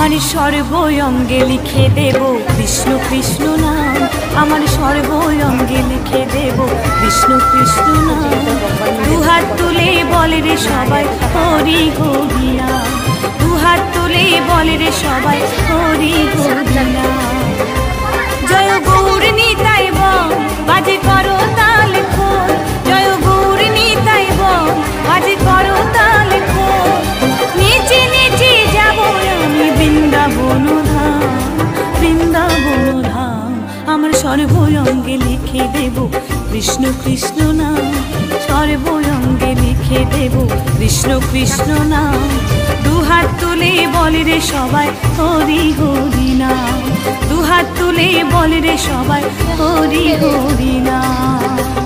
আমার সর্বঙ্গে লিখে দেব কৃষ্ণ কৃষ্ণ নাম। আমার সর্বঙ্গে লিখে দেব কৃষ্ণ কৃষ্ণ নাম। দুহাত তুলে বলে রে সবাই হরি হরি নাম। দুহাত তুলে বলে রে সবাই হরি হরি নাম। জয় গৌর নিতাই বল বাজে করো তাল খোল। জয় গৌর নিতাই বল বাজে করো তাল খোল। নিচে নিচে যাব আমি বৃন্দাবন ধাম, বৃন্দাবন ধাম। আমার সর্বঙ্গে লিখে দেব কৃষ্ণ কৃষ্ণ নাম। সর্বঙ্গে লিখে দেব কৃষ্ণ কৃষ্ণ নাম। দুহাত তুলে বলে রে সবাই হরি হরি নাম। দুহাত তুলে বলে রে সবাই হরি হরি নাম।